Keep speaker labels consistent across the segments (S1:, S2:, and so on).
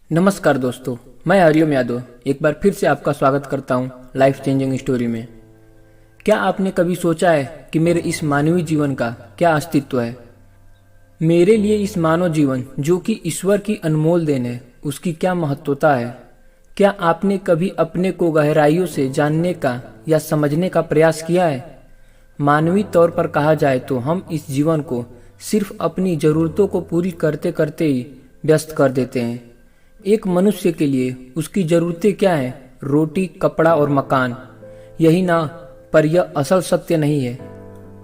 S1: नमस्कार दोस्तों, मैं हरिओम यादव एक बार फिर से आपका स्वागत करता हूं लाइफ चेंजिंग स्टोरी में। क्या आपने कभी सोचा है कि मेरे इस मानवीय जीवन का क्या अस्तित्व है? मेरे लिए इस मानव जीवन जो कि ईश्वर की अनमोल देन है, उसकी क्या महत्वता है? क्या आपने कभी अपने को गहराइयों से जानने का या समझने का प्रयास किया है? मानवीय तौर पर कहा जाए तो हम इस जीवन को सिर्फ अपनी जरूरतों को पूरी करते करते ही व्यस्त कर देते हैं। एक मनुष्य के लिए उसकी जरूरतें क्या हैं? रोटी, कपड़ा और मकान, यही ना? पर यह असल सत्य नहीं है।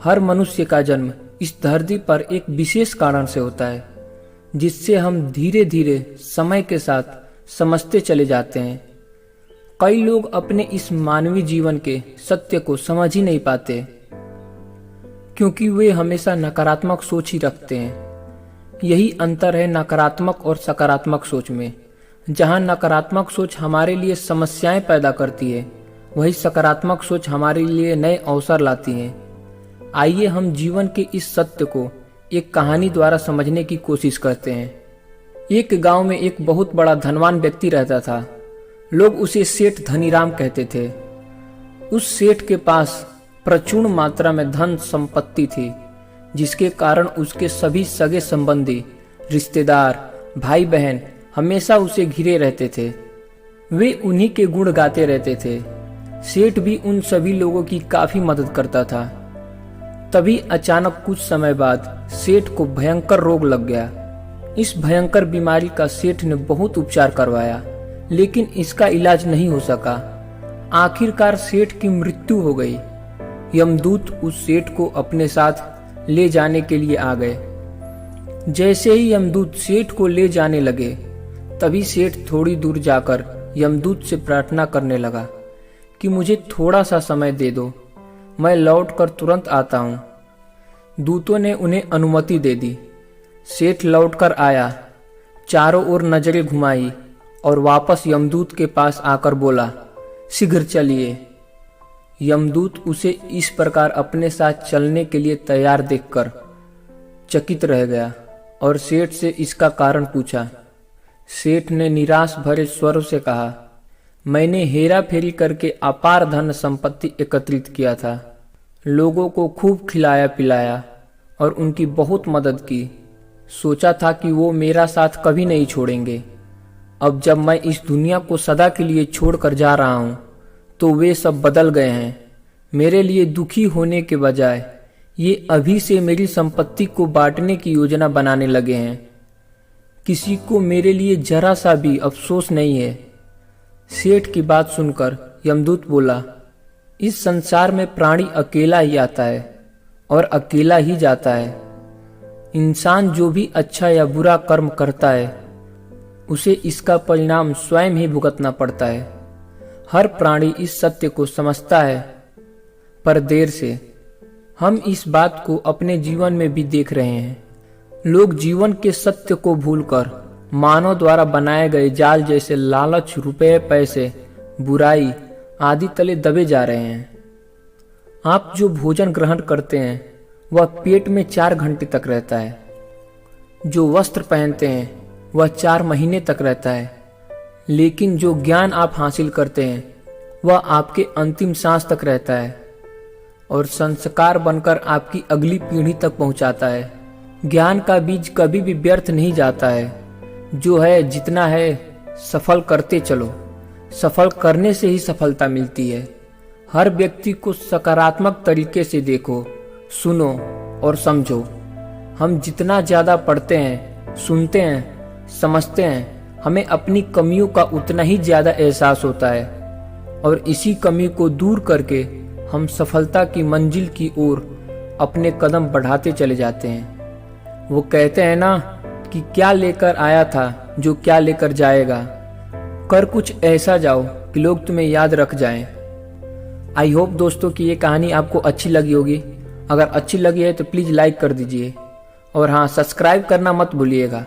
S1: हर मनुष्य का जन्म इस धरती पर एक विशेष कारण से होता है, जिससे हम धीरे धीरे समय के साथ समझते चले जाते हैं। कई लोग अपने इस मानवीय जीवन के सत्य को समझ ही नहीं पाते, क्योंकि वे हमेशा नकारात्मक सोच ही रखते हैं। यही अंतर है नकारात्मक और सकारात्मक सोच में। जहां नकारात्मक सोच हमारे लिए समस्याएं पैदा करती है, वही सकारात्मक सोच हमारे लिए नए अवसर लाती है। आइए हम जीवन के इस सत्य को एक कहानी द्वारा समझने की कोशिश करते हैं। एक गांव में एक बहुत बड़ा धनवान व्यक्ति रहता था। लोग उसे सेठ धनीराम कहते थे। उस सेठ के पास प्रचुर मात्रा में धन संपत्ति थी, जिसके कारण उसके सभी सगे संबंधी, रिश्तेदार, भाई बहन हमेशा उसे घिरे रहते थे। वे उन्हीं के गुण गाते रहते थे। सेठ भी उन सभी लोगों की काफी मदद करता था। तभी अचानक कुछ समय बाद सेठ को भयंकर रोग लग गया। इस भयंकर बीमारी का सेठ ने बहुत उपचार करवाया, लेकिन इसका इलाज नहीं हो सका। आखिरकार सेठ की मृत्यु हो गई। यमदूत उस सेठ को अपने साथ ले जाने के लिए आ गए। जैसे ही यमदूत सेठ को ले जाने लगे, तभी सेठ थोड़ी दूर जाकर यमदूत से प्रार्थना करने लगा कि मुझे थोड़ा सा समय दे दो, मैं लौटकर तुरंत आता हूँ। दूतों ने उन्हें अनुमति दे दी। सेठ लौटकर आया, चारों ओर नजरें घुमाई और वापस यमदूत के पास आकर बोला, शीघ्र चलिए। यमदूत उसे इस प्रकार अपने साथ चलने के लिए तैयार देखकर चकित रह गया और सेठ से इसका कारण पूछा। सेठ ने निराश भरे स्वर से कहा, मैंने हेरा फेरी करके अपार धन संपत्ति एकत्रित किया था, लोगों को खूब खिलाया पिलाया और उनकी बहुत मदद की। सोचा था कि वो मेरा साथ कभी नहीं छोड़ेंगे। अब जब मैं इस दुनिया को सदा के लिए छोड़कर जा रहा हूँ, तो वे सब बदल गए हैं। मेरे लिए दुखी होने के बजाय ये अभी से मेरी संपत्ति को बांटने की योजना बनाने लगे हैं। किसी को मेरे लिए जरा सा भी अफसोस नहीं है। सेठ की बात सुनकर यमदूत बोला, इस संसार में प्राणी अकेला ही आता है और अकेला ही जाता है। इंसान जो भी अच्छा या बुरा कर्म करता है, उसे इसका परिणाम स्वयं ही भुगतना पड़ता है। हर प्राणी इस सत्य को समझता है, पर देर से। हम इस बात को अपने जीवन में भी देख रहे हैं। लोग जीवन के सत्य को भूलकर मानव द्वारा बनाए गए जाल जैसे लालच, रुपए, पैसे, बुराई आदि तले दबे जा रहे हैं। आप जो भोजन ग्रहण करते हैं वह पेट में 4 घंटे तक रहता है। जो वस्त्र पहनते हैं वह 4 महीने तक रहता है। लेकिन जो ज्ञान आप हासिल करते हैं वह आपके अंतिम सांस तक रहता है और संस्कार बनकर आपकी अगली पीढ़ी तक पहुंचाता है। ज्ञान का बीज कभी भी व्यर्थ नहीं जाता है। जो है जितना है सफल करते चलो। सफल करने से ही सफलता मिलती है। हर व्यक्ति को सकारात्मक तरीके से देखो, सुनो और समझो। हम जितना ज्यादा पढ़ते हैं, सुनते हैं, समझते हैं, हमें अपनी कमियों का उतना ही ज्यादा एहसास होता है और इसी कमी को दूर करके हम सफलता की मंजिल की ओर अपने कदम बढ़ाते चले जाते हैं। वो कहते हैं ना कि क्या लेकर आया था जो क्या लेकर जाएगा। कर कुछ ऐसा जाओ कि लोग तुम्हें याद रख जाएं। आई होप दोस्तों कि ये कहानी आपको अच्छी लगी होगी। अगर अच्छी लगी है तो प्लीज़ लाइक कर दीजिए और हाँ, सब्सक्राइब करना मत भूलिएगा।